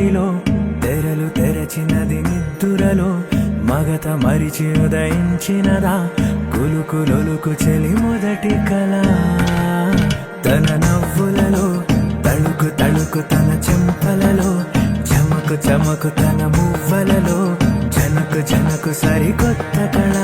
ఒడిలో తెరలు తెరచినది నిద్దురలో మగత మరిచి ఉదయించినదా కులుకులొలుకు చెలి మొదటి కళ తన నవ్వులలో తళుకు తళుకు తన చెంపలలో చమకు చమకు తన మువ్వలలో జనకు జనకు సరికొత్త కళ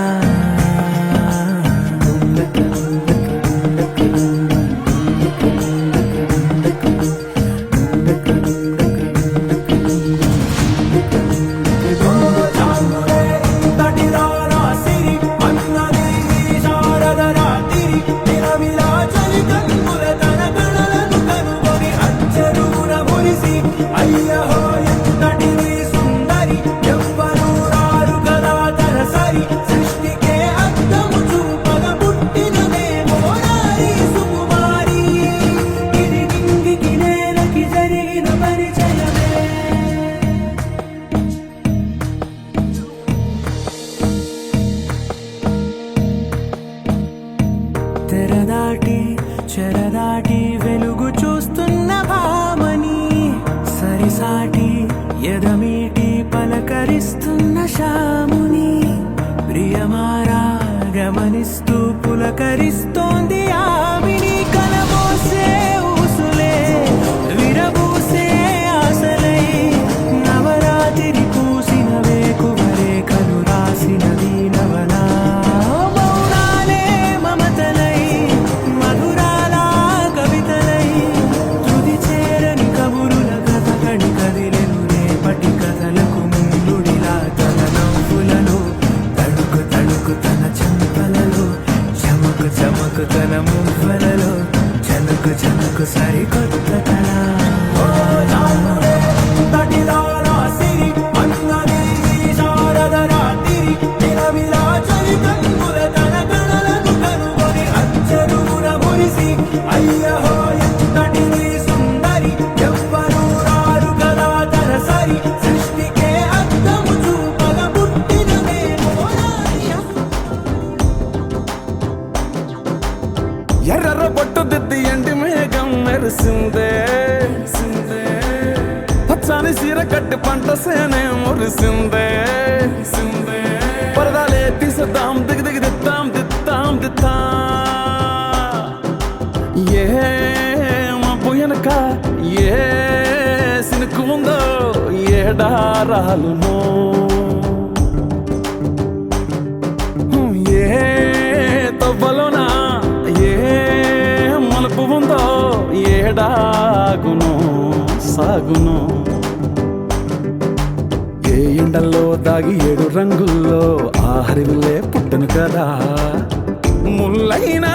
తెరదాటి చెరదాటి వెలుగు చూస్తున్న భామని సరిసాటి ఎదమీటి పలకరిస్తున్న శాముని ప్రియమారా గమనిస్తూ పులకరిస్తోంది ఆవిని కలబోసే ఊసులే విరబూసే ఆశలై నవరాత్రి పూసిన వేకువరే కలు రాసినది నవలా తన మువ్వలలో జనకు జనకు సరికొత్త కళ ఎర్ర బొట్టు దిద్ది ఎండి మేఘం మెరిసిందే పచ్చాని సీర కట్టి పంట సేనే మురిసిందే పరదాలే తీసేద్దాం దిగి దిగి దిద్దాం దిద్దాం దిద్దాం ఏ మబ్బు వెనక ఏ సినుకు ఉందో ఏడారాలునో ఏ తవ్వలోనా ఉందో ఏడాగును సాగును ఏ ఎండల్లో దాగి 7 రంగుల్లో ఆ హరివిలే పుట్టను కదా ముల్లైనా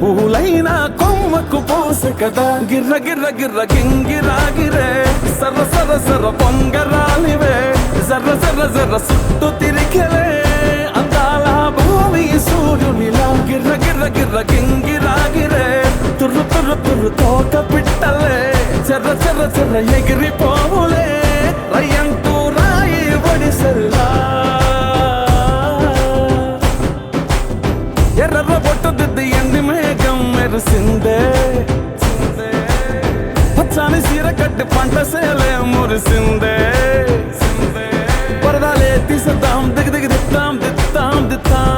పూలైనా కొమ్మకు పోసె కదా గిర్ర గిర్ర గిర్ర గింగిరాగిరే సర్ర సర్ర సర్ర పొంగరాలివే జర్ర జర్ర జర్ర సుట్టు తిరిగలే అందాల భూమి సూర్యునిలా గిర్ర గిర్ర గిర్ర గింగిరాగిరే తుర్రు తుర్రు తుర్రు తోక పిట్టలే చెర్ర చెర్ర చెర్ర ఎగిరిపోవులే రయ్యంటూ రాయి ఒడిసెల్లా ఎర్ర బొట్టు దిద్ది ఎండి మేఘం మెరిసిందే పచ్చాని సీర కట్టి పంట సేలే మురిసిందే పరదాలే తీసేద్దాం దిగి దిగి దిద్దాం దిద్దాం దిద్దాం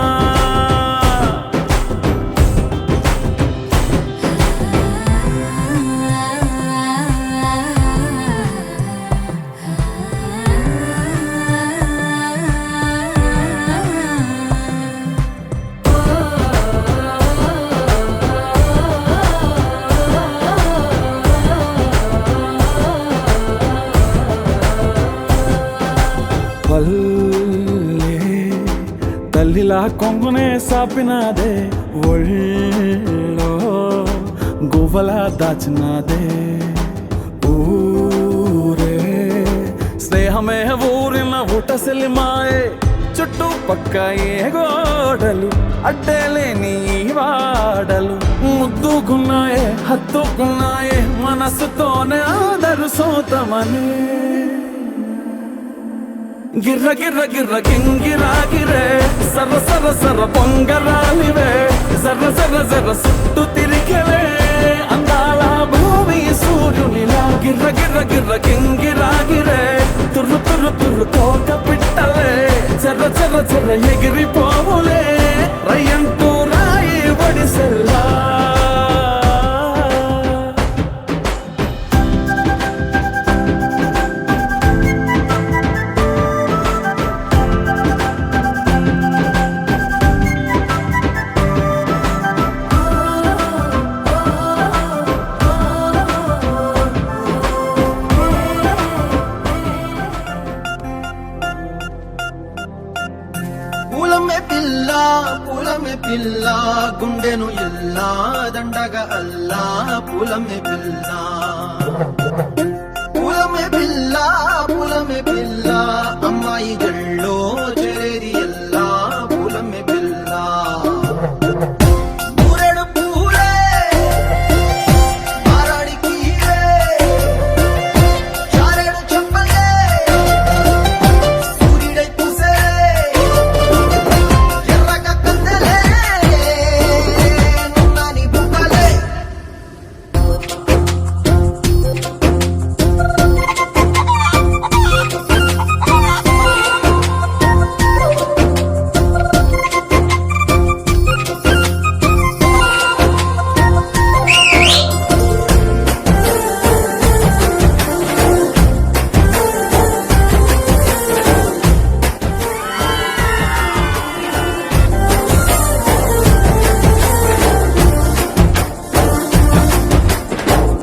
తల్లిలా కొంగునే సాపినాదే ఒళ్ళో గువ్వలా దాచినాదే ఊరే స్నేహమే ఊరిన ఊటసెల్లి మాయే చుట్టూ పక్క ఏ గోడలు అడ్డేలేని వాడలు ముద్దుకున్నాయే హత్తుకున్నాయే మనసుతోనే ఆదరు సోతమని గిర్ర గిర్ర గిర్ర గింగిరాగిరే సర్ర సర్ర సర్ర పొంగరాలివే జర్ర జర్ర జర్ర సుట్టు తిరిగలే అందాల భూమి సూర్యునిలా గిర్ర గిర్ర గిర్ర గింగిరాగిరే పిల్ల పూలమే పిల్ల గుండెను ఎల్లా దండగ అల్లా పూలమే పిల్ల పూలమే పిల్ల పూలమే పిల్ల అమ్మాయి జల్లో చేరేది ఎల్లా పూలమే పిల్ల ఊరెడు పూలే మారాడికి చారెడు చెప్పలే సూర్యుడై పూసే ఎర్రగ కందలే నున్నాని బుక్కలే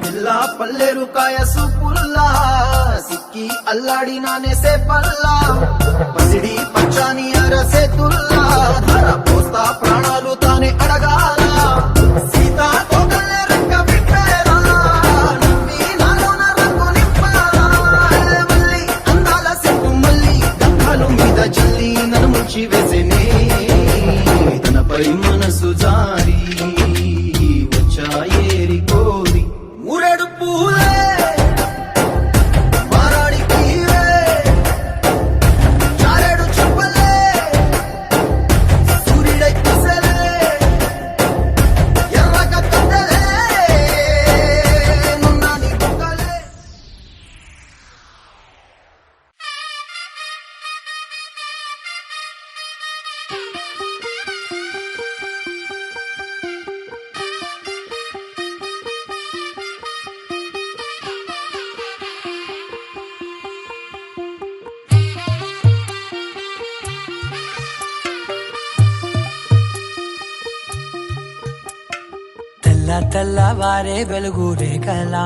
పిల్ల పల్లెరు కాయసు పుల్ల సిక్కి అల్లాడి నానేసే పల్ల పసిడి పచ్చాని అరసే తుల్లా ధర పోస్తా ప్రాణాలు తానే అడగాల సీతా తోకల్లే రెక్క పెట్టేరా నవ్వి నాలోన రంగు నింపాలా మళ్ళీ అందాల సెట్టు మళ్ళీ గంధాలు మీద జల్లి నన్ను ముంచి వేసేనే తనపై మనసు జారి వచ్చాయేరి కోరి మూరెడు పూలే మారాడికి చారెడు చెప్పలే సూర్యుడై కుసలే ఎర్రగ కందలే నున్నాని బుక్కలే తెల్ల తెల్లవారే వెలుగు రేఖలా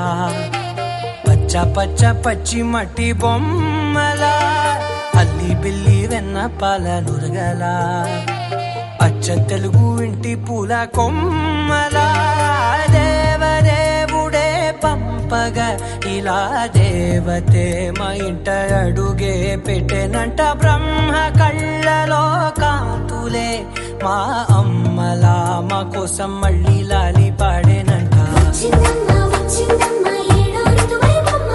పచ్చ పచ్చ పచ్చి మట్టి బొమ్మలా అల్లి బిల్లి వెన్న పాల నురగలా అచ్చ తెలుగు ఇంటి పూల కొమ్మలా దేవదేవుడే పంపగా ఇలా దేవతే మా ఇంట అడుగే పెట్టెనంట బ్రహ్మ కళ్ళలో కాంతులే మా అమ్మలా మా కోసం మళ్ళీ లాలి పాడేనంట వచ్చిందమ్మ వచ్చిందమ్మ ఏడో ఋతువైవమ్మ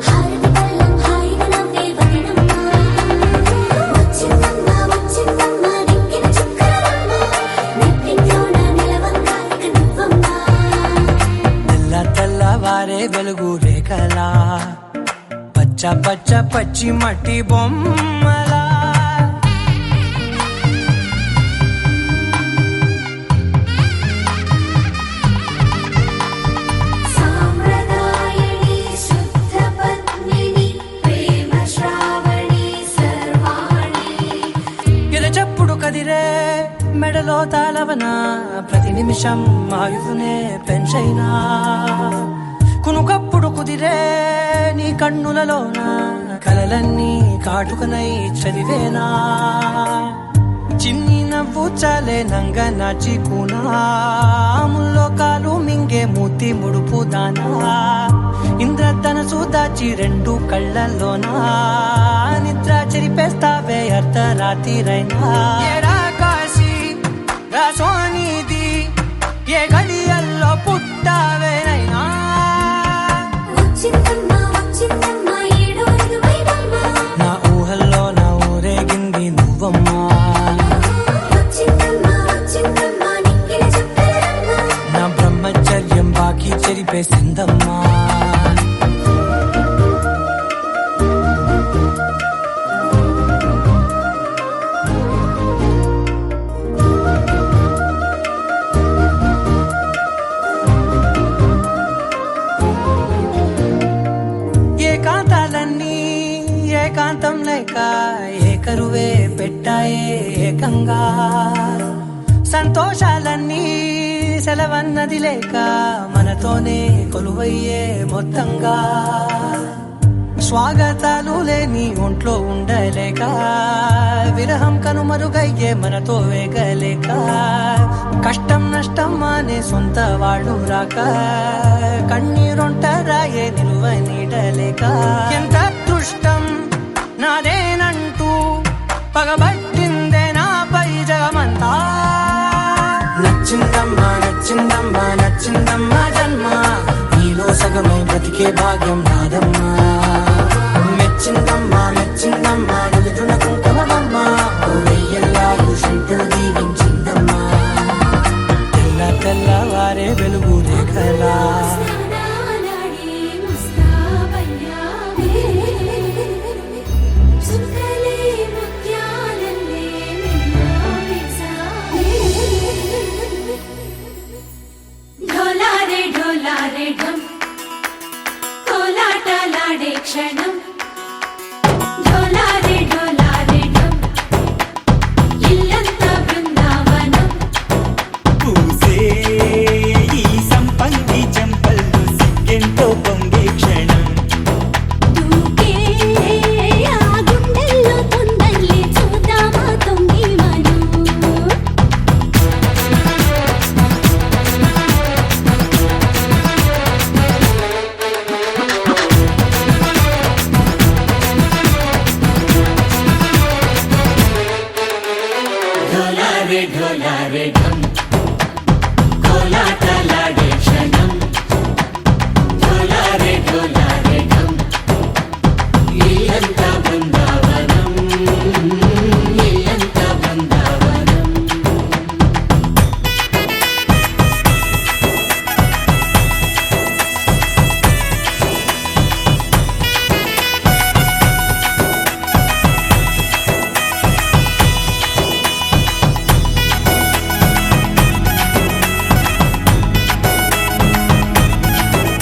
హారతి పళ్ళం హాయిగా నవ్వే వదనమ్మ వచ్చిందమ్మ వచ్చిందమ్మ నెక్కిన చుక్కలమ్మ నెట్టింట్లోన నిలవంగా ఇక నువ్వమ్మ తెల్ల తెల్లవారే వెలుగు రేఖలా పచ్చ పచ్చ పచ్చి మట్టి బొమ్మలా సామ్రదాయని శుద్ధ పద్మిని ప్రేమ శ్రావణి సర్వాణి ఎరచప్పుడు కదిరే మెడలో తాళవన ప్రతి నిమిషం ఆయుధునే పెంచైనా కునుకప్పుడు కుదిరే నీ కన్నులలోన కలలన్నీ కాటుకనై చదివేనా చిన్ని నవ్వు చాలే నంగ నాచి కూనాముల్లో కాలు మింగే మూతి ముడుపు దానా ఇంద్రధనసు దాచి రెండు కళ్ళల్లోనా నిద్ర చెరిపేస్తావే అర్ధరాత్రిరైనా ఏడా కాశీ రా సోనిది ఏ గడియల్లో పుట్టావేనైనా వచ్చిందమ్మ వచ్చిందమ్మ ఏడో ఋతువైవమ్మ నా ఊహల్లో నా ఊరేగింది నువ్వమ్మా వచ్చిందమ్మ వచ్చిందమ్మ నెక్కిన చుక్కలమ్మ నా బ్రహ్మచర్యం బాకీ చెరిపేసిందమ్మా ఏకాంతాలన్నీ ఏకాంతం లేక ఏకరువే పెట్టాయే ఏకంగా సంతోషాలన్నీ సెలవన్నది లేక మనతోనే కొలువయ్యే మొత్తంగా స్వాగతాలు లేని ఒంట్లో ఉండలేక విరహం కనుమరుగయ్యే మనతో వేగలేక కష్టం నష్టం అనే సొంత వాళ్ళు రాక కన్నీరొంటరాయే నిలువ నీడలేక ఎంత అదృష్టం నాదేనంటూ పగబట్టిందే నాపై జగమంతా నచ్చిందమ్మా నచ్చిందమ్మా నచ్చిందమ్మా జన్మ నీలో సగమై బ్రతికే భాగ్యం నాదమ్మా మెచ్చిందమ్మా మెచ్చిందమ్మా నుదుటిన కుంకుమమ్మా వెయ్యల్లాలు శంకరు దీవించిందమ్మా తెల్ల తెల్లవారే వెలుగు రేఖలా నానాడి ముస్తాబయ్యావే చుక్కలే ముత్యాలల్లే మిన్నావేసావే ఢోలారే ఢోలారే ఢమ్ కోలాటలాడే క్షణం ఢోలారే ఢోలారే ఢమ్ ఇల్లంతా బృందావనం పూసే ఈ సంపంగి చెంపల్లో సిగ్గెంతో పొంగే క్షణం దూకే ఆ గుండెల్లో తొందరలే చూద్దామా తొంగి మనం ఢోలారే ఢోలారే ఢమ్ కోలాటలాడే క్షణం ఢోలారే ఢోలారే ఢమ్ ఇల్లంతా బృందావనం ఇల్లంతా బృందావనం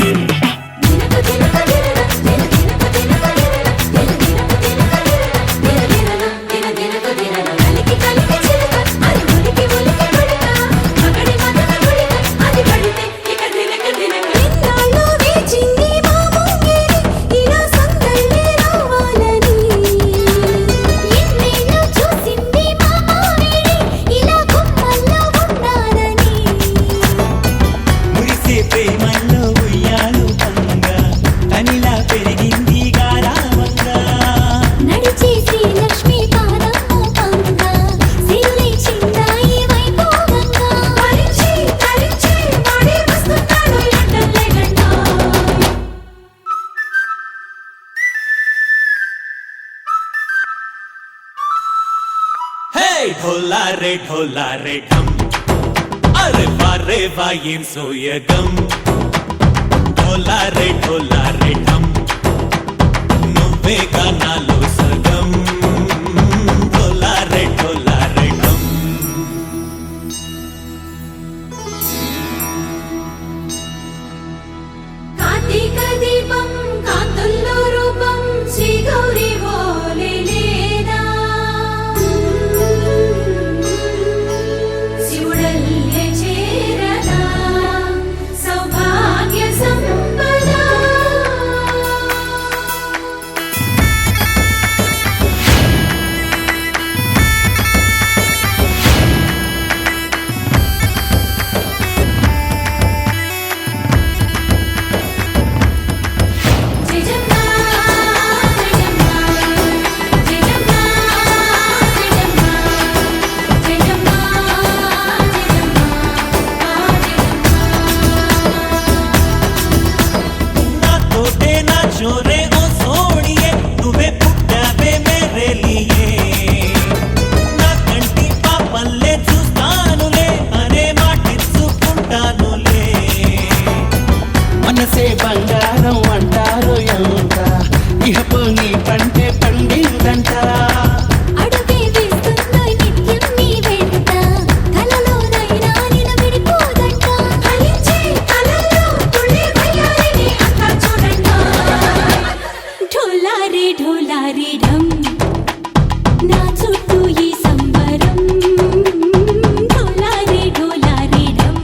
దినకు దినకు దినకు దినకు దినకు కలికి కలికి చిలక అది ఉలికి ఉలికి కొడక మగడి మదన కొడిక అది పడితే ఇక దినకు దినకు ఇన్నాళ్ళు వేచింది మా ముంగిరి ఇలా సందళ్ళే రావాలని ఎన్నేళ్ళు చూసింది మా మావేడి ఇలా గుమ్మల్లో ఉండాలని మురిసే ప్రేమల్లో ఉయ్యాలు పంగా తనిలా పెరిగింది గారావంగా నడిచే శ్రీలక్ష్మి పాదము పంగ సిరులై చిందాయి వైభోగంగా పరిచి పరిచి వాడి వస్తున్నాడు ఎండలే గండా హే ఢోలారే ఢోలారే ఢమ్ అరే వా ఏం సోయగం ఢోలారే ఢోలారే ఢమ్ నువ్వే గానాలో సగం ఢోలారే ఢోలారే ఢమ్ కార్తీక దీపం కాంతుల్లో రూపం శ్రీ గౌరీ ఓలే లేదా శివుడల్లే చేరదా సౌభాగ్య సంపద జయజమ్మా జయజమ్మా జయజమ్మా జయజమ్మా జయజమ్మా నా తోటే నా చోరే ఓ సోడియే నువ్వే పుట్టావే మేరే లియే నా కంటి పాపల్లే చూస్తానులే అనే మాటిచ్చుకుంటానులే మనసే బంగారం అంటారు ఎంత ఇహపు నీ పంటే పండిందంట అడుగే వేస్తున్నా నిత్యం నీ వెంట కలలోనైనా నిన్ను విడిపోదంట ఫలించే కలల్లో తుళ్ళి వయ్యారిని అంతా చూడండి ఢోలారే ఢోలారే ఢమ్ నా చుట్టూ ఈ సంబరం ఢోలారే ఢోలారే ఢమ్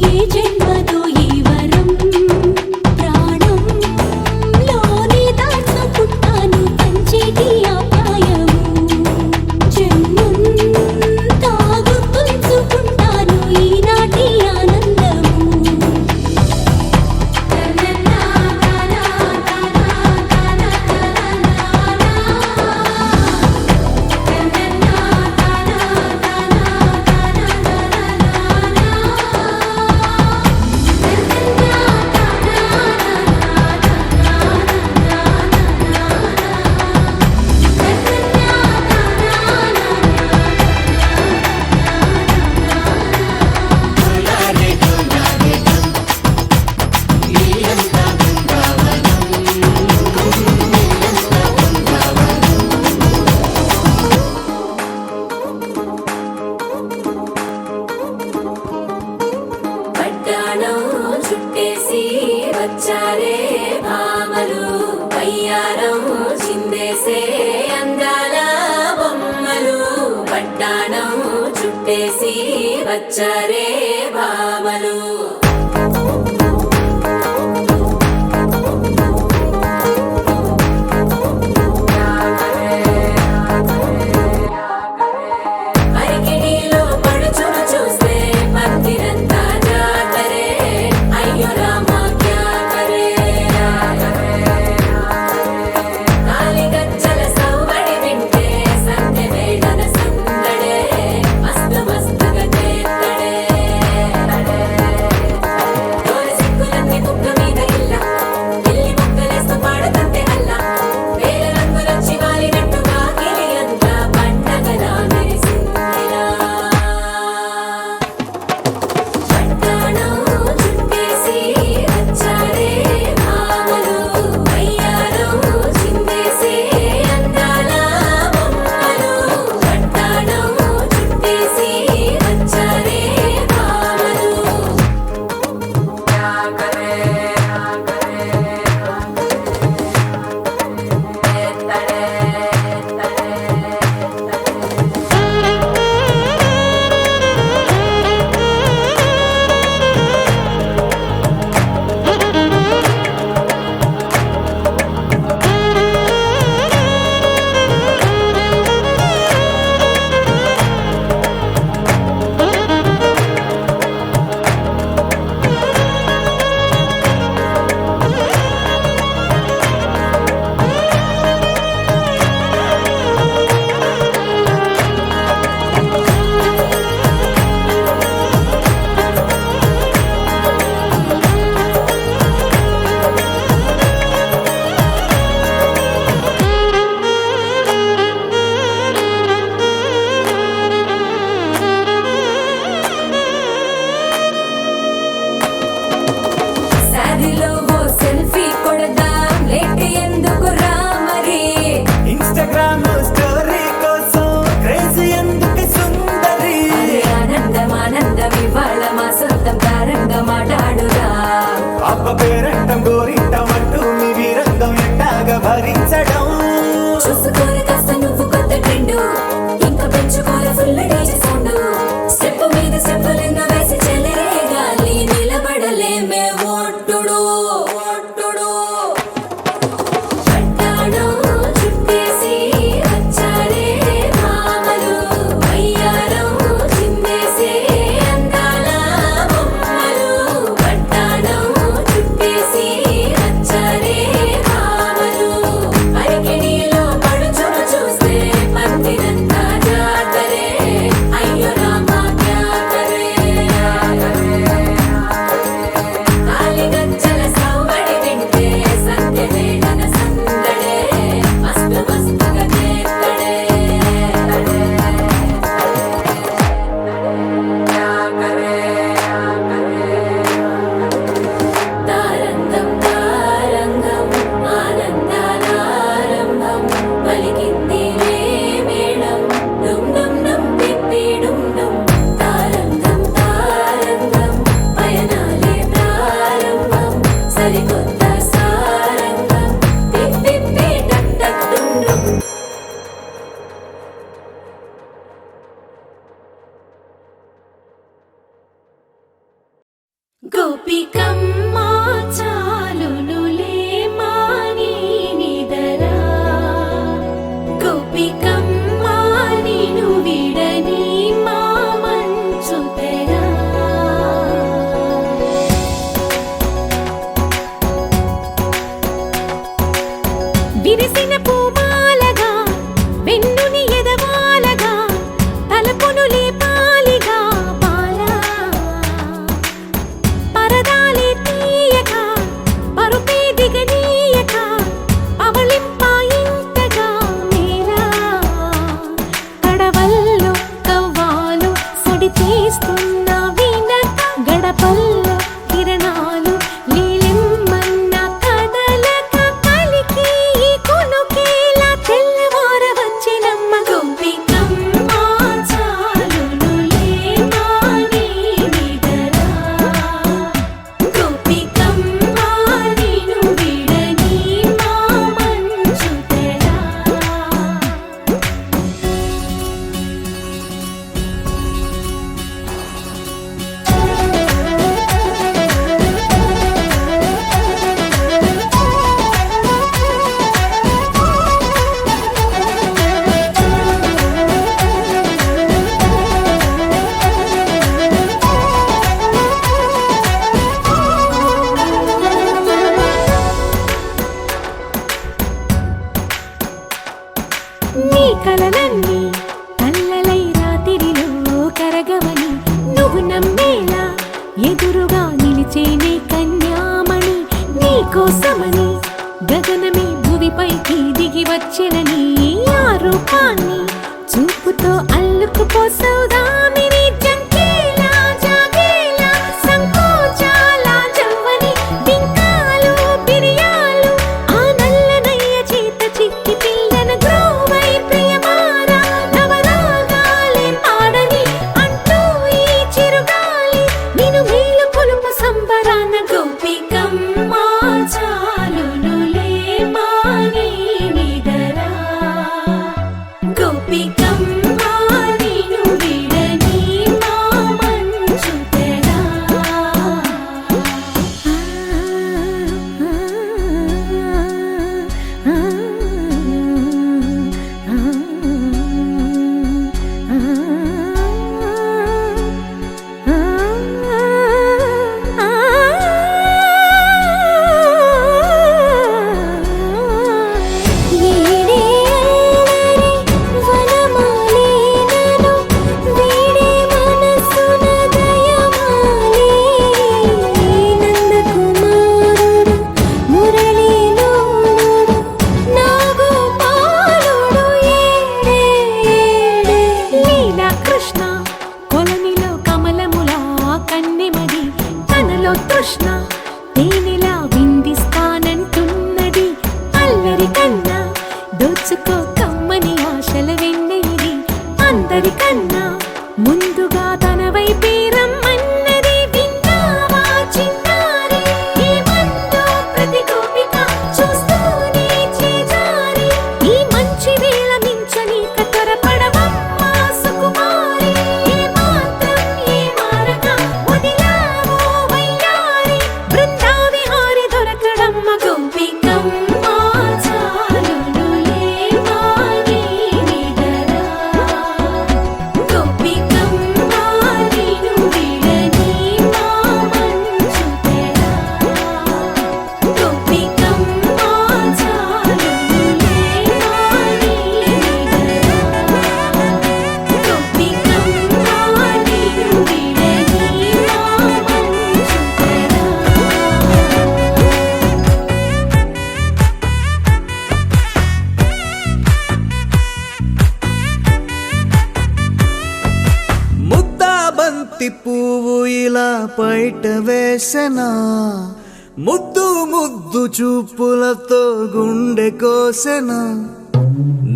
ఏ జన్మదో ఈ వరం ప్రాణంలోని వయ్యారం చిందేసే అందాల బొమ్మలు పట్టాణం చుట్టేసి వచ్చారే భామలు అరికిడిలో పడుచును చూస్తే పత్తిరంతా జాతరే అయ్యో రామా క్యా కరే కాలిగజ్జల సవ్వడి వింటే సంధ్య వేళన సందడే మస్తు మస్తుగా చేత్తడే తోరి సిక్కులన్నీ కుక్క మీద ఇల్ల ఇల్లి ముక్కలేస్తూ పాడుతుంటే అల్లా వేల రంగులొచ్చి వాలినట్టుగా గిలి అంతా పండగలా మెరిసిందిలా పట్టాణం చుట్టేసి వచ్చారే భామలు వయ్యారం చిందేసే అందాల బొమ్మలు పట్టాణం చుట్టేసి వచ్చారే భామలు సాదిలో ఓ సెల్ఫీ కొడదాం లేట్ ఎందుకు రా మరి ఇన్స్టాగ్రామ్ స్టోరీ కోసం క్రేజీ ఎందుకు సుందరి అరే ఆనందం ఆనందం ఇవాళ మా సొంతం తారంగా మాట్లాడురా అబ్బ పేరంటం గోరింటం అంటూ మీ వీరంగం ఎట్టాగా భరించడం చూసుకోరు కాస్త నువ్వు కొత్త ట్రెండ్ ఇంకా పెంచుకోరు ఫుల్ డీజే సౌండ్ స్టెప్ మీద స్టెప్పులెన్నో వేసి చెలరే గాలి నిలబడలేమే ఒట్టుడు పట్టాణం చుట్టేసి వచ్చారే భామలు వయ్యారం చిందేసే అందాల బొమ్మలు పట్టాణం చుట్టేసి వచ్చారే భామలు అరికిడిలో పడుచును చూస్తే పత్తిరంతా జాతరే అయ్యో రామా క్యా కరే కాలిగజ్జల సవ్వడి వింటే సంధ్య వేళన సందడే మస్తు మస్తుగా చేత్తడే తారంగం తారంగం ఆనందానారంభం పలికిందిలే మేళం డుమ్ డుమ్ డుమ్ తిప్పి డుమ్ డుమ్ తారంగం తారంగం పయనాలే ప్రారంభం సరికొత్త సారంగం తిప్పి టక్ టక్ డుమ్ డుమ్ గోపికమ్మ చాలునులే మాని నిదరా గోపికమ్మ నిను విడని మా మంచు తెరా విరిసిన పూమాలగా వెన్నుని ఎదవాలగా తలపును లేపాలిగా పాలా పరదాలే తీయక పరుపే దిగనీయక పవళింపాయింతగా మేరా కడవల్లో కవ్వాలు సడి చేస్తున్న వీణత గడపల్లో కిరణాలు నీలిమ్మన్న కదలక కలికి ఈ కొనుకే కలలన్నీ కల్లలై రాత్రిలో కరగవని నువ్వు నమ్మేలా ఎదురుగా నిలిచేనే కన్యామణి నీకోసమని గగనమే భువిపైకి దిగి వచ్చెనని ఆ రూపాన్ని చూపుతో అల్లుకుపోసౌదామిని జంకేలా జాగేలా సంకోచాల జవ్వని బింకాలు బిరియాలు ఆ నల్లనయ్య చేత చిక్కి పిల్లన గ్రోవై ప్రియమారా నవరాగాలే పాడని అంటూ ఈ చిరుగాలి నిన్ను మేలు కొలుపు సంబరాన గోపికమ్మ చాలునులే మాని నిదరా గోపికమ్మ నిన్ను విడని మా మంచు తెరా కృష్ణ కొలనిలో కమలములా కన్నెమది తనలో తృష్ణ తేనెలా విందిస్తానంటున్నది అల్లరి కన్నా దోచుకో కమ్మని ఆశల వెన్నెలిది అందరికన్నా ముందుగా తన వైపే రమ్మన్నది విన్నావా చిన్నారి ఏమందో ప్రతి గోపిక చూస్తూనే చేజారి ఈ మంచి వేళ మించని కతరపడవమ్మా సుకుమారి ఏ మాత్రం ఏ మారక వదిలావో వయ్యారి బృందావిహారి దొరకడమ్మ గోపికమ్మ చాలునులే మాని నిదరా గోపికమ్మ నిన్ను విడని మా మంచు తెరా గోపికమ్మ చాలునులే మాని నిదరా గోపికమ్మ నిన్ను విడని మా మంచు ముద్దా బంతి పువ్వు ఇలా బయట వేసెనా ముద్దు ముద్దు చూపులతో గుండె కోసెనా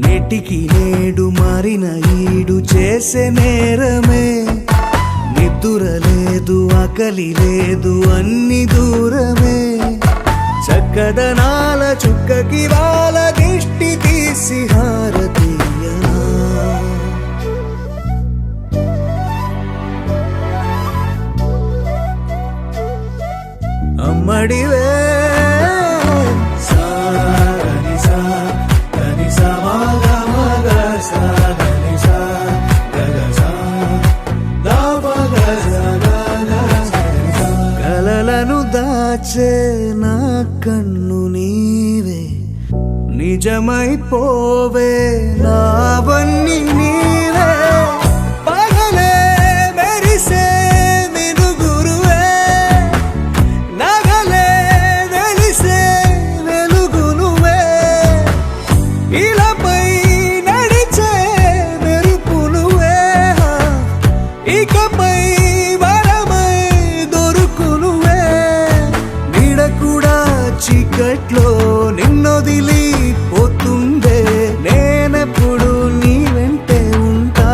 నెటికి నేడు మారిన ఈడు చేసే నేరమే నిద్ర లేదు ఆకలి లేదు అన్ని దూరమే చక్కదనాల చుక్కకి వాళ్ళ దిష్టి తీసి హారతీయనా అమ్మడివే కలలను దాచే నా కన్ను నీవే నిజమైపోవే నావన్నీ నీవే పగలే మెరిసే మినుగురువే నగలే వెలిసే వెలుగు నువ్వే ఇలాపై నడిచే మెరుపు నువ్వే ఇకపై వరమై దొరుకు నువ్వే నీడ కూడా చీకట్లో నిన్నొదిలి పోతుందే నేనెప్పుడు నీ వెంటే ఉంటా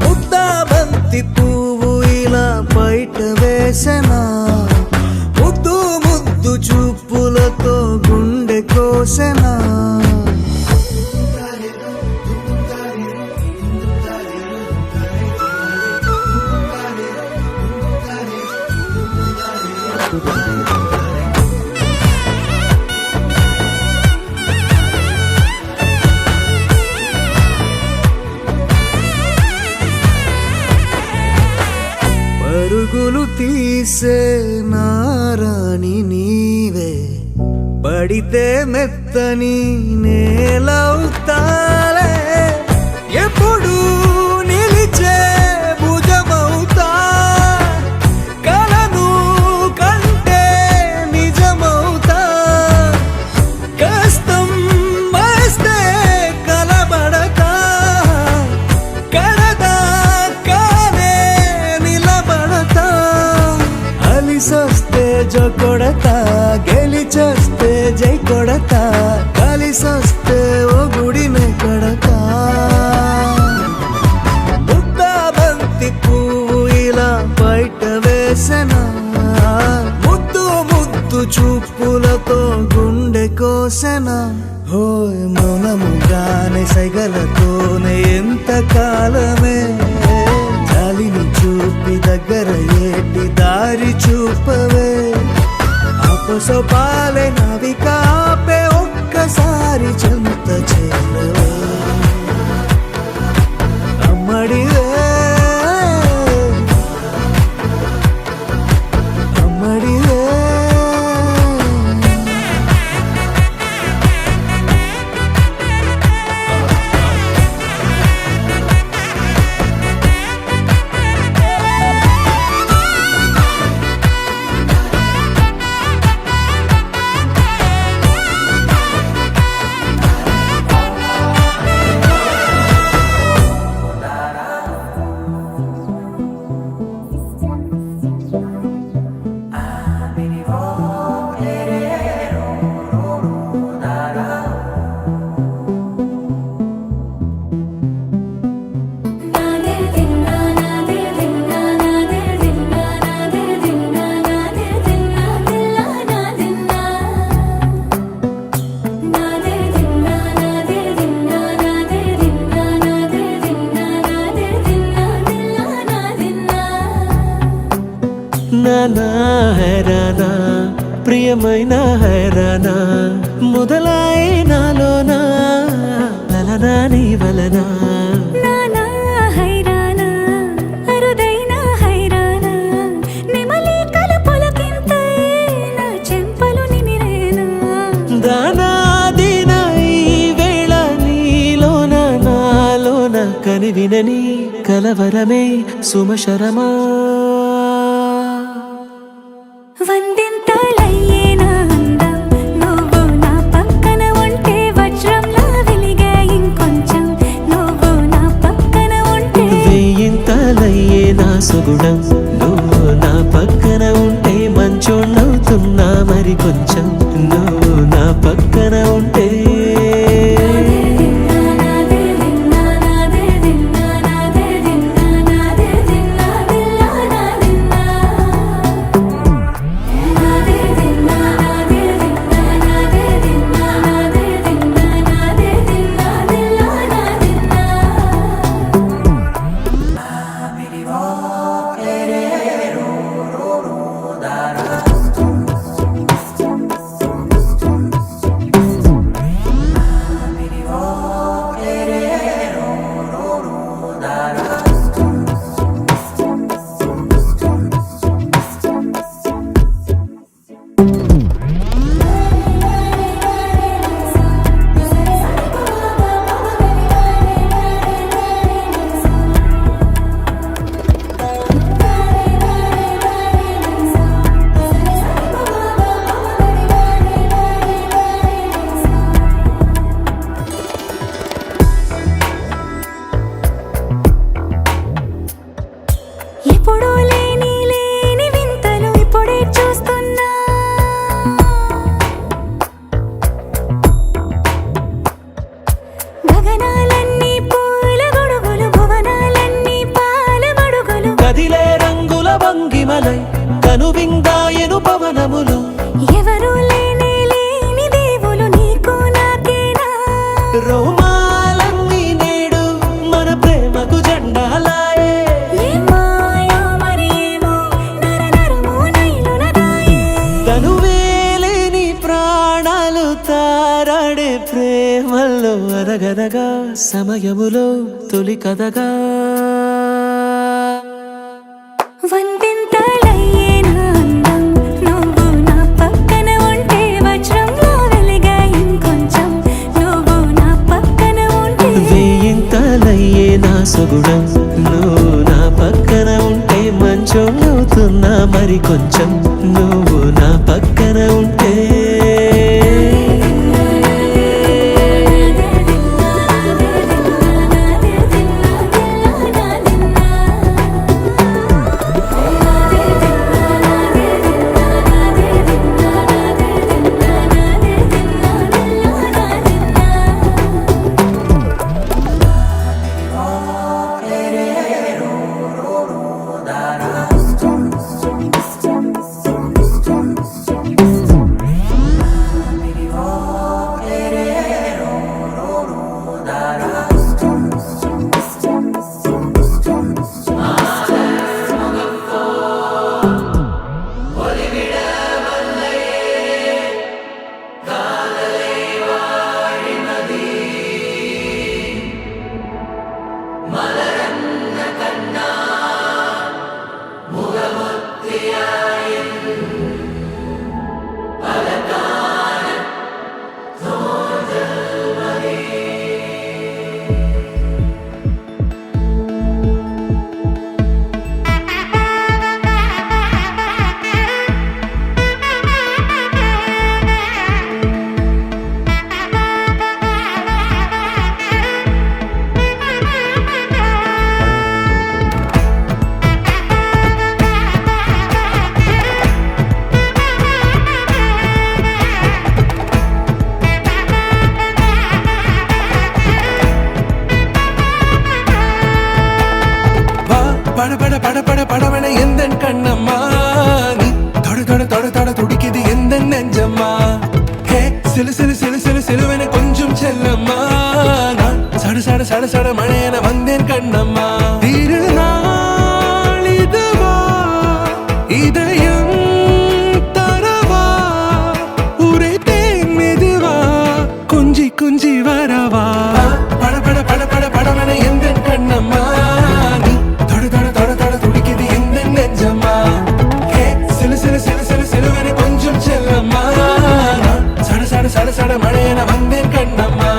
ముద్దా బంతి పువ్వు ఇలా బయట వేసెనా ముద్దు ముద్దు చూపులతో గుండె కోసెనా పరుగులు తీసే నారాణి నీవే పడితే మెత్తని నేలవుతాలే ఎప్పుడు నిలిచే భుజమవుతా కలను కంటే నిజమవుతా కష్టం వస్తే కలబడతా కడదాకానే నిలబడతా అలిసొస్తే జో కొడతా గెలిచొస్తే జై కొడతా కలిసొస్తే ఓ గుడినే కొడతా ముద్దా బంతి పువ్వు ఇలా బయట వేసనా ముద్దు ముద్దు చూపులతో గుండె కోసెనా హోయ్ మౌనముగానే సైగలతోనే ఎంత కాలమే గాలిని చూపి దగ్గర ఏటి దారి చూపవే అపసోపాలే నవికాపే ఒక్కసారి చెంత చేరవే అమ్మడివే అమ్మడివే నానా హైరానా ప్రియమైన హైరానా మొదలాయి నాలోనా లలనా నీ వలనా నానా హైరానా అరుదైన హైరానా నెమలి కలుపులకింతై నా చెంపలు నిమిరేనా దానాదిన ఈ వేళ నీలోన నాలోన కనివినని కలవరమే సుమశరమా వందింతలయ్యేనా అందం నువ్వు నా పక్కన ఉంటే వజ్రంలా వెలిగే ఇంకొంచెం నువ్వు నా పక్కన ఉంటే వేయింతలయ్యే నా సుగుణం నువ్వు నా పక్కన ఉంటే మంచోళ్ళవుతున్నా మరి కొంచెం నువ్వు నా పక్కన ఉంటే ఎప్పుడూ లేని లేని వింతలు ఇప్పుడే చూస్తున్నా గగనాలన్నీ పూల గొడుగులు భువనాలన్నీ పాల గొడుగులు కదిలే రంగుల భంగిమలై కనువిందాయను పవనములు ఎవరూ లేని లేని దేవులు నీకు నాకేనా రోమాలన్నీ నేడు మన ప్రేమకు జెండాలాయే ఏ మాయో మరి ఏమో నరనరమో నైలున దాయే తనువేలేని ప్రాణాలు తారాడే ప్రేమల్లో అరగనగా సమయములో తొలి కథగా వందింతలయ్యేనా అందం నువ్వు నా పక్కన ఉంటే వజ్రంలా దేవుడా నువ్వు నా పక్కన ఉంటే మంచోళ్ళవుతున్నా మరి కొంచెం నువ్వు నా పక్కన ఉంటే படவன எந்தன் கண்ணம்மா நீ தொட தொட தொட தொட துடிக்குது எந்தன் நெஞ்சம்மா ஹே சிலு சிலு சிலு சிலு சிலுவென கொஞ்சம் செல்லம்மா நான் சட சட சட சட மழையென வந்தேன் கண்ணம்மா திருநாள் இதுவா இதயம் தரவா உரைத்தேன் மெதுவா கொஞ்சி கொஞ்சி வரவா பட பட பட பட படவன எந்தன் கண்ணம்மா சட சட மழையென வந்தேன் கண்ணம்மா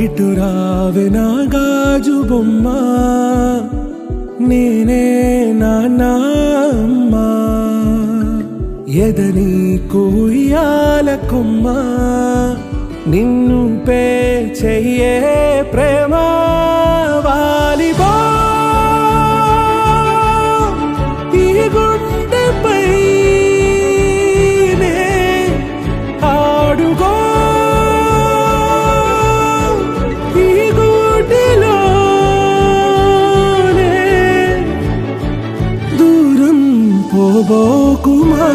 ఇటురావే నా గాజు బొమ్మ నేనే నాన్నమ్మ ఎదని కుయ్యాల కొమ్మ నిన్ను పే చెయ్యే ప్రేమ వాలిబా ఈ గుండెపై ఆడుగో పోబోకుమా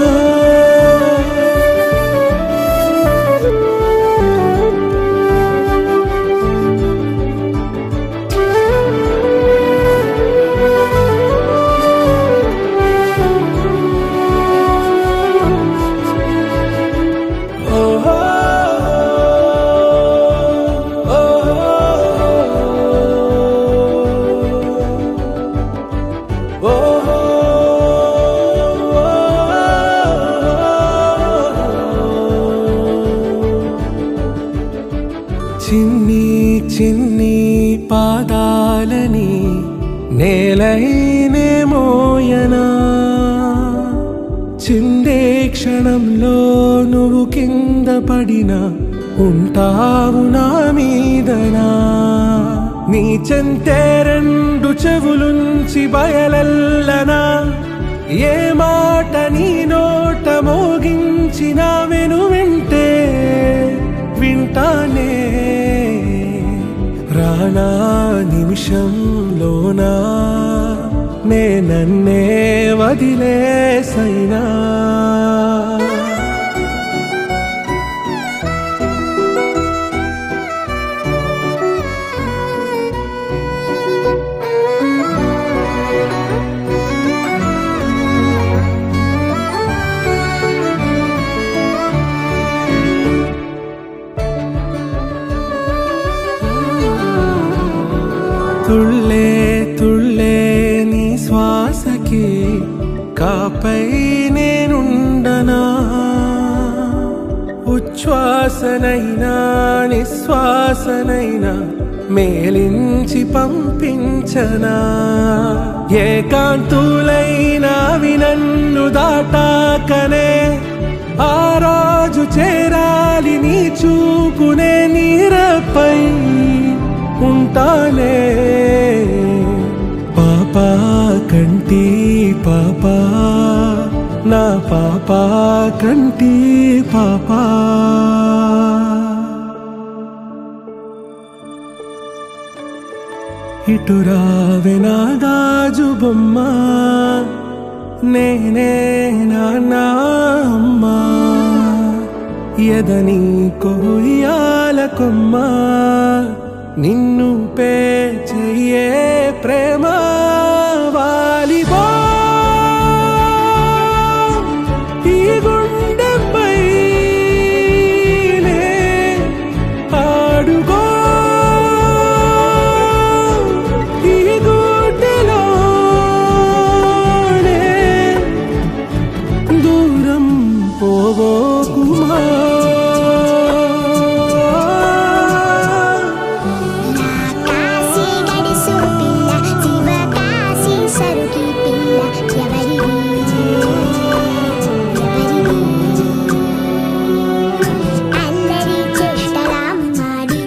చిన్ని చిన్ని పాదాలని నేలైనే మోయనా చిందే క్షణంలో నువ్వు కింద పడినా ఉంటావు నా మీదనా నీ చెంతే రెండు చెవులుంచి బయలెల్లనా ఏ మాట నీ నోట మోగించిన వెను ఉంటానే రానా నిమిషంలోనా నే నన్నే వదిలేసైనా తుళ్ళే తుళ్ళే నీ శ్వాసకి కాపై నేనుండనా ఉచ్ఛ్వాసనైనా నిశ్వాసనైనా మేలించి పంపించనా ఏకాంతులైనా వినన్ను దాటాకనే ఆ రోజు చేరాలి నీ చూపునే నీరపై ఉంటానే పాపా కంటి పాపా నా పాపా కంటి పాపా ఇటు రావే నా గాజు బొమ్మ నేనే నాన్న అమ్మా ఎదని కొయ్యాల కొమ్మ నిన్ను పే చెయ్యే ప్రేమ వాలిబా ఈ గుండెపై ఆడుకో ఈ గుడ్డెలోనే దూరం పోవోకుమా కాశీ గడుసు పిల్ల శివ కాశీ సరుకి పిల్ల ఎవరిది అల్లరి చేష్టలాడి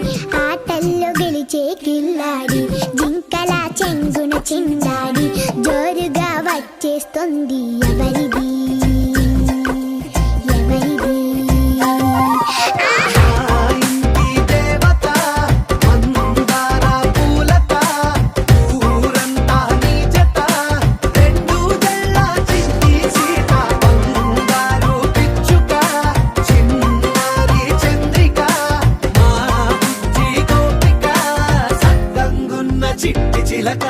ఆటల్లో గెలిచే కిల్లాడి జింకల చెంగున చిందాడి జోరుగా వచ్చేస్తుంది ఎవరిది ఎవరిది ఇంటి దేవత మందార పూలత ఊరంతా నీ జత రెండు జల్ల చిట్టి సీత బంగారు పిచ్చుక చిన్నారి చంద్రిక మా బుజ్జి గోపిక సద్దంగున్న చిట్టి చిలక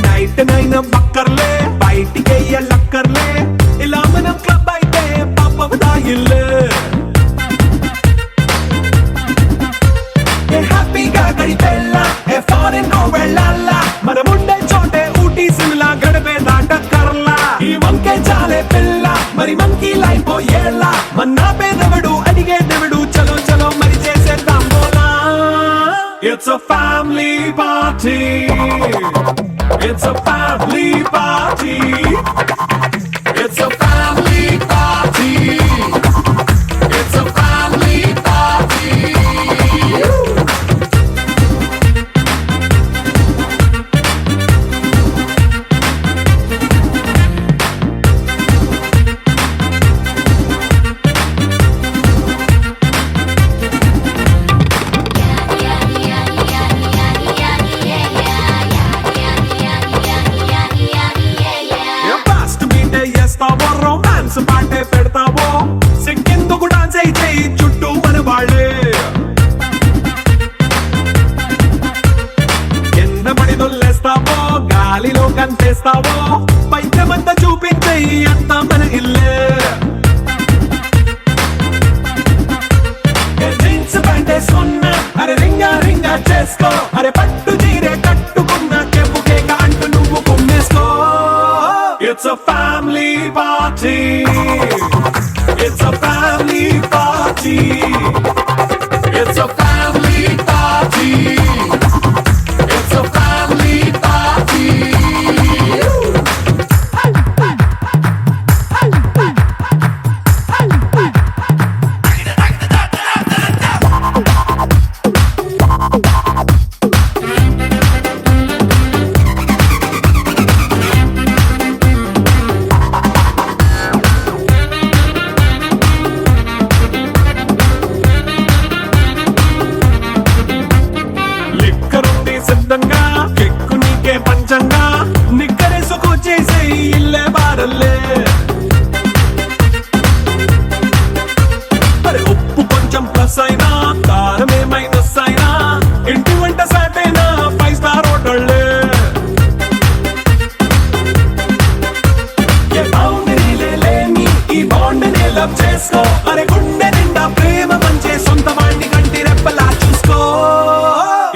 నైట్ నైన్ పక్కర్లే బయటికెయ్యలక్కర్లే ఇలా మనం క్లబ్ అయితే పాపదాయిల్లే హ్యాపీగా గడిపెళ్ళా ఫారెన్ వెళ్ళాలా మనముండే చోటే ఊటీ సిమ్లా గడిపే దాటక్కర్లా ఈ వంకే చాలే పిల్ల మరి మంకీ లైఫ్ ఏళ్ళ మన్నా పేదవడు అడిగేదెవడు చలో చలో మరి చేసేద్దాం బోలా it's a family party it's a family party it's a family party it's a family party fast మీటే చేస్తావో రొమాన్స్ పాటే పెడతావో సిక్కిందుకు డాన్స్ అయితే చుట్టూ మన వాళ్ళే కింద పడి దొల్లేస్తావో గాలిలో కనిపిస్తావో పైకమంతా చూపించే అంతా మన ఇల్లే జీన్స్ ప్యాంట్ వేసుకున్నా అరే రింగా రింగా చేసుకో అరే పట్టు చీరే కట్టుకున్న కెప్పు కేక అంటూ నువ్వు కుమ్మేసుకో It's a family party. It's a family party. It's a family party. It's a family party. లిక్కరుంది సిద్ధంగా కెక్కు నీకే పంచంగా నిక్కరేసుకు చేసే ఇల్లే బారల్లే అరే ఉప్పు కొంచెం ప్లస్ అయినా కారమే మైనస్ అయినా ఇంటి వంట సాటైనా 5 స్టార్ హోటళ్ళే ఏ బౌండరీలే లేని ఈ బాండ్ని లవ్ చేసుకో అరే గుండె నిండా ప్రేమ పంచే సొంత వాణ్ణి కంటి రెప్పలా చూసుకో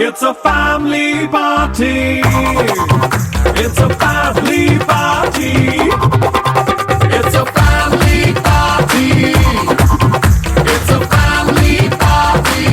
It's a family party. It's a family party. It's a family party. It's a family party.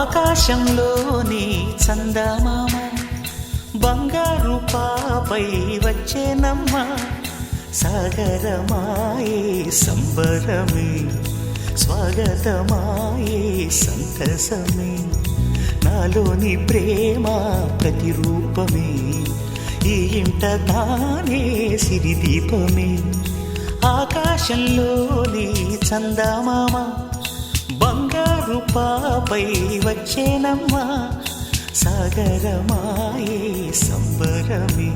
ఆకాశంలోని చందమామ బంగారు పాపై వచ్చేనమ్మ సాగరమాయే సంబరమే స్వాగతమాయే సంతసమే నాలోని ప్రేమ ప్రతిరూపమే ఈ ఇంట తానే సిరిదీపమే ఆకాశంలోని చందమామ బంగారు పాపై వచ్చేనమ్మా సాగరమాయే సంబరమే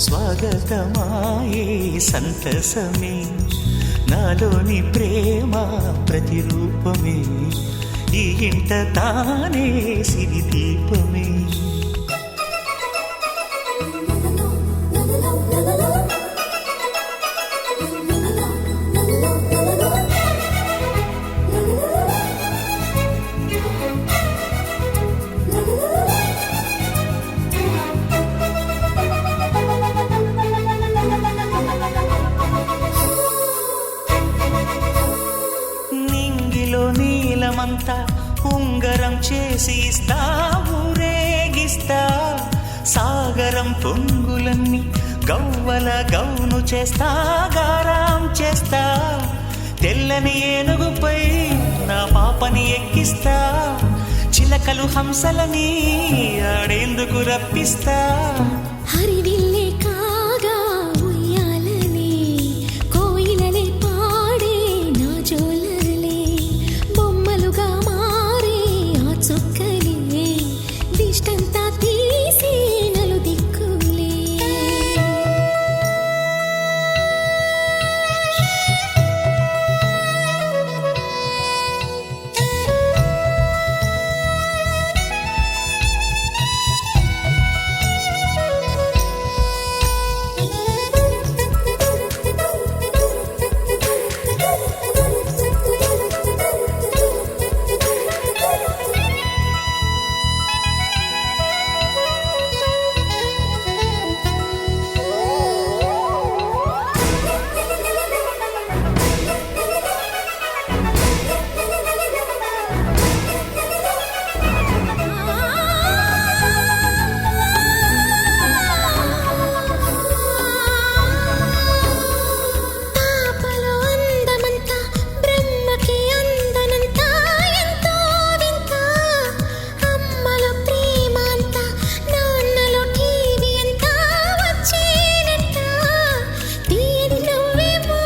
స్వాగతమాయే సంతసమే నాలోని ప్రేమ ప్రతిరూపమే ఈ ఇంట తానే సిరి దీపమే నింగిలో నీలమంతా ఉంగరం చేసి ఇస్తా ఊరేగిస్తా సాగరం పొంగులన్నీ గవ్వల గౌను చేస్తా గారాం చేస్తా తెల్లని ఏనుగుపై నా పాపని ఎక్కిస్తా చిలకలు హంసలని ఆడేందుకు రప్పిస్తా హరివిల్లే కాగా ఉయ్యాలలే కోయిలలే పాడే నా జోలలే బొమ్మలుగా మారే ఆ చొక్కలే దిష్టంతా తీసి నలు దిక్కులే పాపలో అందమంతా బ్రహ్మకి అందనంతా ఎంతో వింత అమ్మలో ప్రేమ అంతా నాన్నలో టీవీ అంతా వచ్చేనంట తీయని నవ్వేమో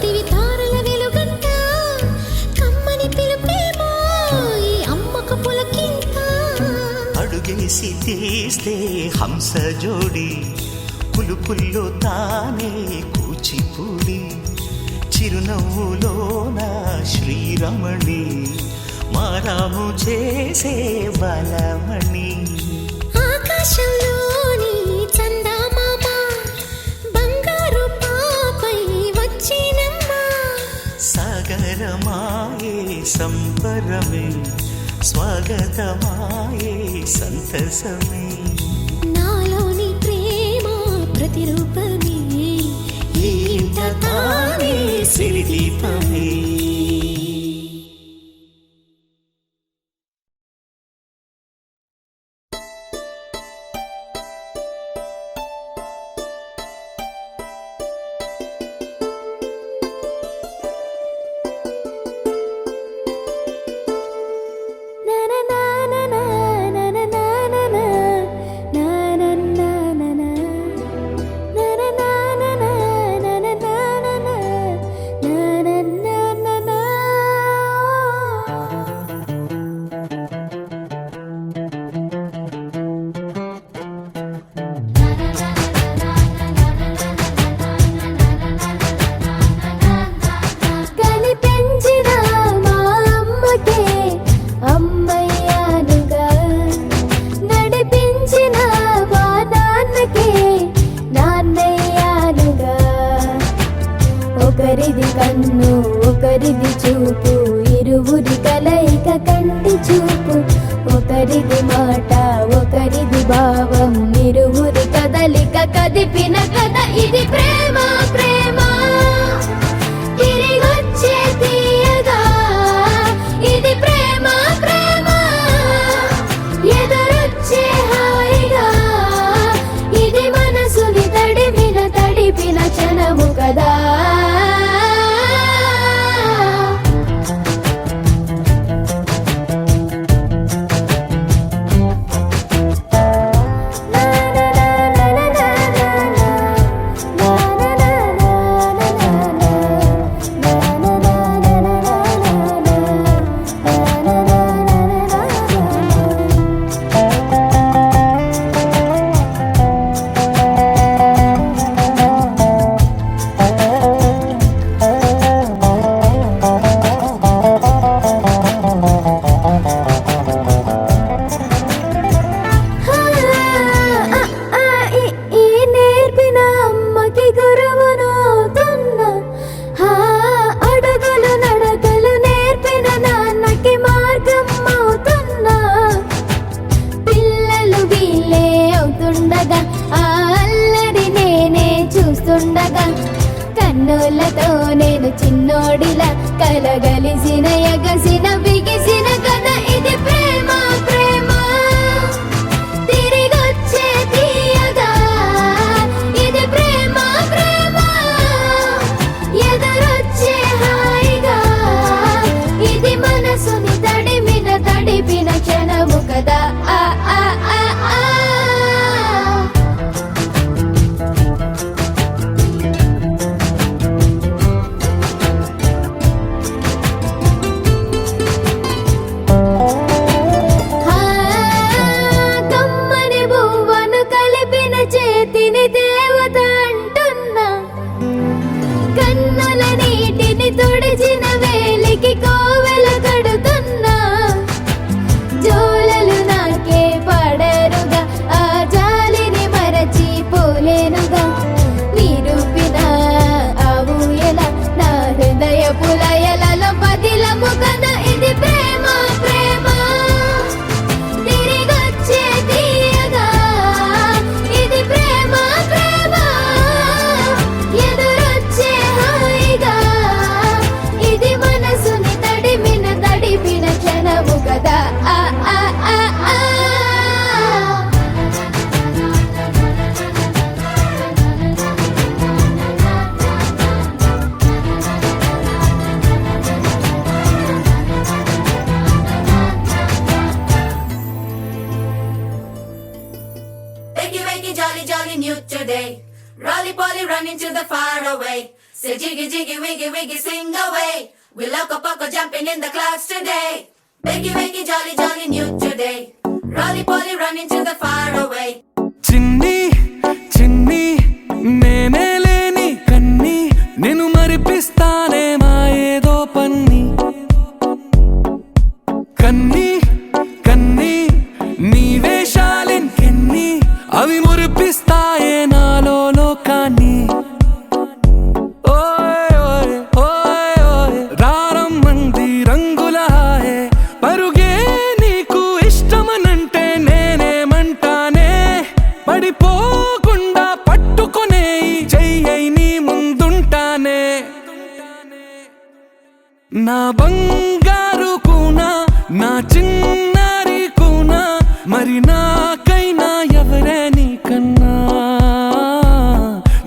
దివి తారల వెలుగంట కమ్మని పిలుపేమో ఈ అమ్మకు పులకింత అడుగేసి తీస్తే హంస జోడి పులుపుల్లో తానే కూచిపూడి చిరునవ్వులోన శ్రీరమణి మారాము చేసే బలమణి ఆకాశంలోని చందమామ బంగారు పాపై వచ్చినమ్మా సాగరమాయే సంబరమే స్వాగతమాయే సంతసమే నాలోని ప్రేమ ప్రతిరూపమే ఈ ఇంట తానే సిరి దీపమే కనిపించిన మా అమ్మకే అమ్మయ్యానుగా నడిపించిన మా నాన్నకే నాన్నయ్యానుగా ఒకరిది కన్ను ఒకరిది చూపు ఇరువురి కలయిక కంటి చూపు ఒకరిది మాట ఒకరిది భావం ఇరువురి కదలిక కదిపిన కథ ఇది ప్రేమ ప్రేమ తిరిగొచ్చే తీయగా ఇది ప్రేమ ప్రేమ ఎదురొచ్చే హాయిగా ఇది మనసుని తడిపిన క్షణము కదా చూస్తుండగా కన్నులతో నేను చిన్నోడిలా కలగలిసిన ఎగసిన బిగిసిన కథ ఇది ప్రేమ ప్రేమ తిరిగొచ్చే తీయగా ఇది ప్రేమ ప్రేమ ఎదురొచ్చే హాయిగా ఇది మనసుని తడిపిన క్షణము కదా ఆ ఆ ఆ ఆ కమ్మని బువ్వను కలిపిన చేతిని దేవత అంటున్నా కన్నుల నీటిని తుడిచిన వేలికి కోవెల కడుతున్నా జోలలు నాకే పడరుగా ఆ జాలిని మరచి పోలేనుగా నిరూపిన ఆవు ఎలా నా హృదయ పులయలలో పదిలము కదా ఇది ప్రేమ ప్రేమ తిరిగొచ్చే తీయగా ఇది ప్రేమ ప్రేమ ఎదురొచ్చే హాయిగా ఇది మనసుని తడిపిన క్షణము కదా ఆ ఆ ఆ ఆ Wakey, wakey, jolly, jolly, new today. Rolly poly, running to the far away. Say jiggy, jiggy, wiggy, wiggy, sing away. We loco poco jumping in the clouds today. Wakey, wakey, jolly, jolly, new today. Rolly poly, running to the far away. చిన్ని చిన్ని నేనే లేని కన్ని నేను మరిపిస్తానే మా ఏదో పన్ని కన్ని కన్ని నీ వేషాలెన్కెన్ని అవి మురిపిస్తాయే నాలో లోకాన్ని ఓయ్ ఓయ్ ఓయ్ ఓయ్ రారమ్మంది రంగుల హాయే పరుగే నీకు ఇష్టమనంటే నేనేమంటానే పడిపోకుండా పట్టుకునే చెయ్యై నీ ముందుంటానే నా బంగారు కూనా నా చిన్నారి కూనా మరి నాకైనా ఎవరే నీకన్నా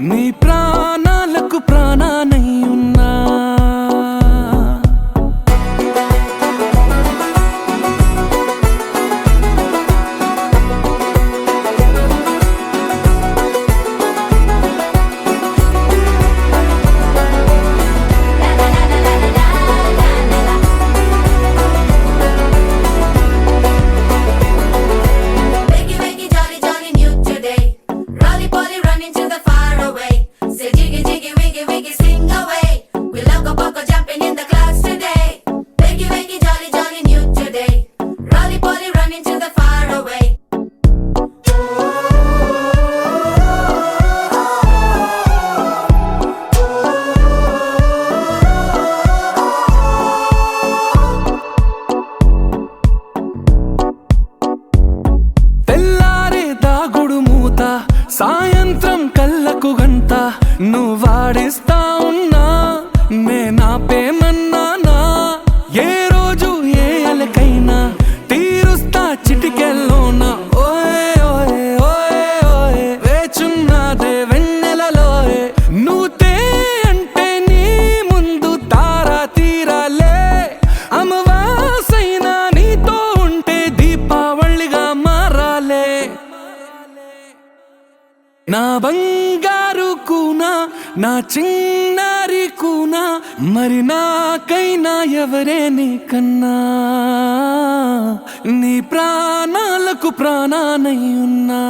నీ ప్రాణాలకు ప్రాణానై ఉన్నా Wakey, wakey, jolly, jolly, new today. Rolly poly, running to the far away. Say jiggy, jiggy, wiggy, wiggy, sing away. We loco poco jumping in the clouds today. Wakey, wakey, jolly, jolly, new today. Rolly poly, running to the far away. తెల్లారే దాగుడు మూత సాయంత్రం కళ్ళకు గంట నువ్వాడిస్తా ఉన్నా నేనాపేమన్నానా ఏ రోజు ఏ అలకైనా తీరుస్తా చిటికెల్లోనా ఓయ్ ఓయ్ ఓయ్ ఓయ్ వేచున్నదే వెన్నెలలోయే నువ్వుతే అంటే నీ ముందు తారా తీరాలే అమవాసైనా నీతో ఉంటే దీపావళిగా మారాలే నా బంగారు కూనా నా చిన్నారి కూనా మరి నాకైనా ఎవరే నీకన్నా నీ ప్రాణాలకు ప్రాణానై ఉన్నా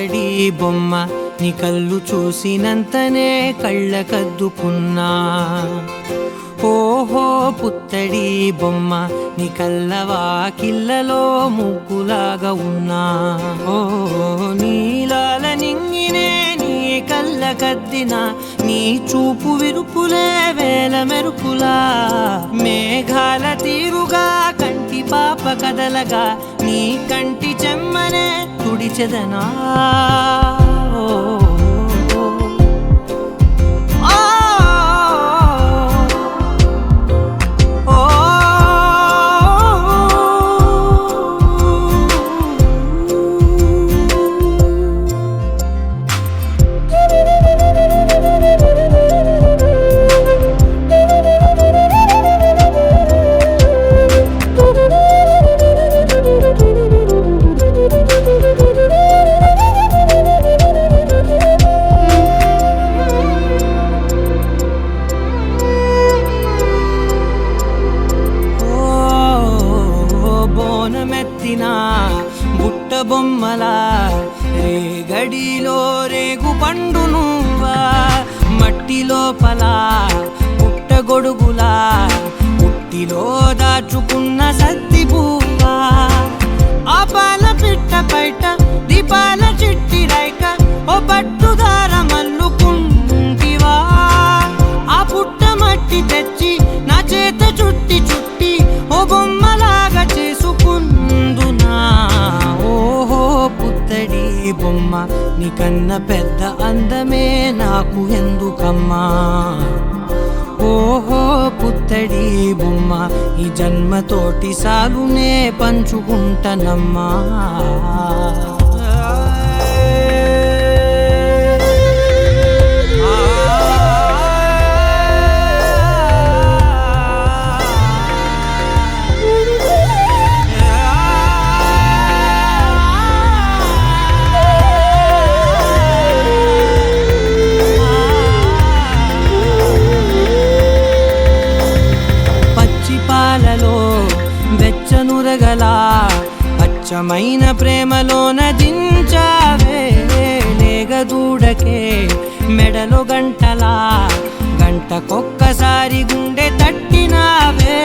పుత్తడి బొమ్మ నీ కళ్ళు చూసినంతనే కళ్ళకద్దుకున్నా ఓహో పుత్తడి బొమ్మ నీ కళ్ళవాకిళ్ళలో ముగ్గులాగా ఉన్నా ఓ నీలాల నింగినే నీ కళ్ళకద్దిన నీ చూపు విరుపులే వేల మెరుపులా మేఘాల తీరుగా కంటి పాప కదలగా నీ కంటి చెమ్మనే తుడిచెదనా బుట్ట బొమ్మలా రేగడిలో రేగు పండు నువ్వా మట్టి లోపల పుట్ట గొడుగులా పుట్టిలో దాచుకున్న సత్తి పువ్వా ఆ పాల పిట్ట బయట దీపాల చిట్టి రైక ఓ పట్టుదార మల్లుకుంటివా ఆ పుట్ట మట్టి తెచ్చి నా చేత చుట్టి చుట్టి ఓ బొమ్మలాగా చేసుకుందునా ఓహో పుత్తడి బొమ్మ నీకన్న పెద్ద అందమే నాకు ఎందుకమ్మా ఓహో పుత్తడి బొమ్మ ఈ జన్మతోటి సాలునే పంచుకుంటనమ్మా వెచ్చనురగలా అచ్చమైన ప్రేమలోన దించావే లేగదూడకే మెడలో గంటలా గంటకొక్కసారి గుండె తట్టినావే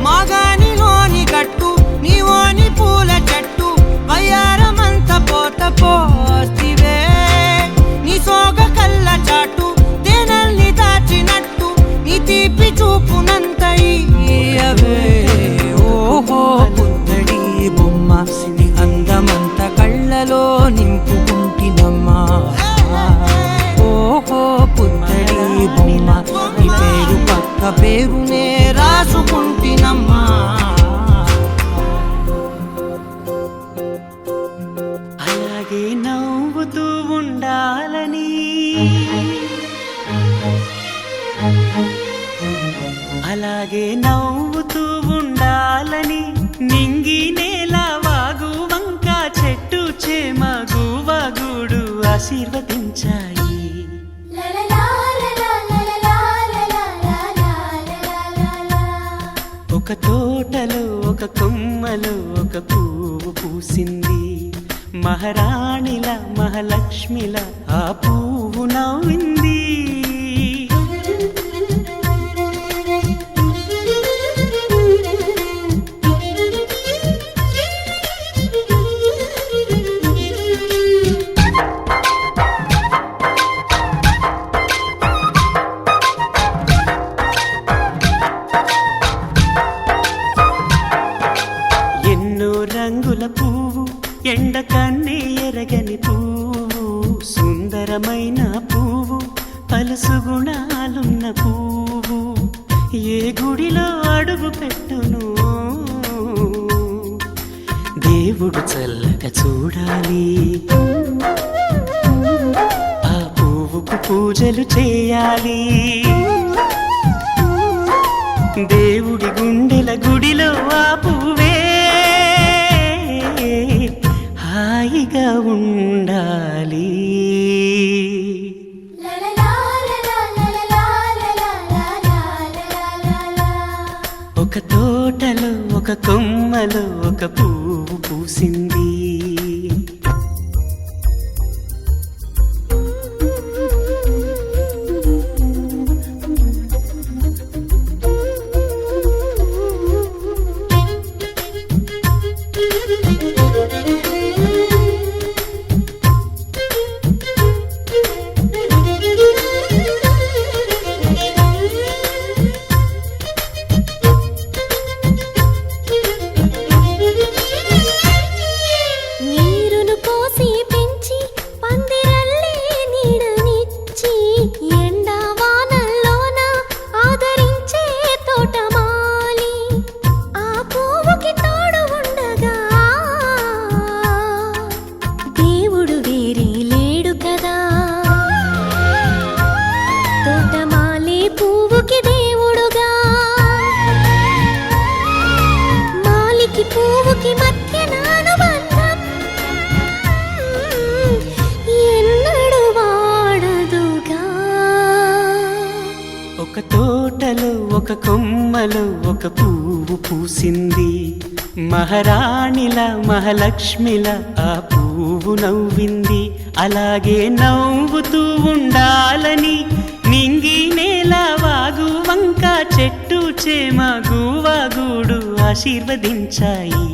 మాగానిలోని గట్టు నీవోని పూల చెట్టు వయ్యారమంత పోత పోస్తివే నీ సోగ కళ్ళ చాటు తేనల్ని దాచినట్టు నీ తీపి చూపునంత ఇయ్యవే ఓహో పుత్తడి బొమ్మ నీ అందమంత కళ్ళలో నింపుకుంటినమ్మా ఓహో పుత్తడి బొమ్మ నీ పేరు పక్క పేరునే రాసుకుంటినమ్మా అలాగే నవ్వుతూ ఉండాలని అలాగే నవ్వుతూ ఉండాలని నింగి నేల వాగు వంక చెట్టు చేమ గువగుడు ఆశీర్వదించాయి ఒక తోటలో ఒక కొమ్మలో ఒక పువ్వు పూసింది మహారాణిల మహాలక్ష్మిల ఆ పువ్వు నవ్వింది రంగుల పువ్వు ఎండ కన్నే ఎరగని పువ్వు సుందరమైన పువ్వు పలుసు గుణాలున్న పువ్వు ఏ గుడిలో అడుగు పెట్టును దేవుడు చల్లగా చూడాలి ఆ పువ్వుకు పూజలు చేయాలి దేవుడి గుండెల గుడిలో ఆ పువ్వే హాయిగా ఉండాలి ఒక తోటలో ఒక కొమ్మలో ఒక పువ్వు పూసింది ఒక కొమ్మలో ఒక పువ్వు పూసింది మహారాణిల మహాలక్ష్మిల ఆ పువ్వు నవ్వింది అలాగే నవ్వుతూ ఉండాలని నింగి నేల వాగు వంక చెట్టు చేమ గువాగూడు ఆశీర్వదించాయి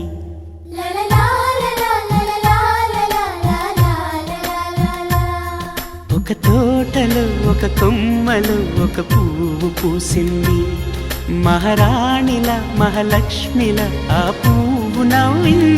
ఒక తోటలో ఒక కొమ్మలో ఒక పువ్వు పూసింది మహారాణిల మహాలక్ష్మిల ఆ పువ్వు నవ్వింది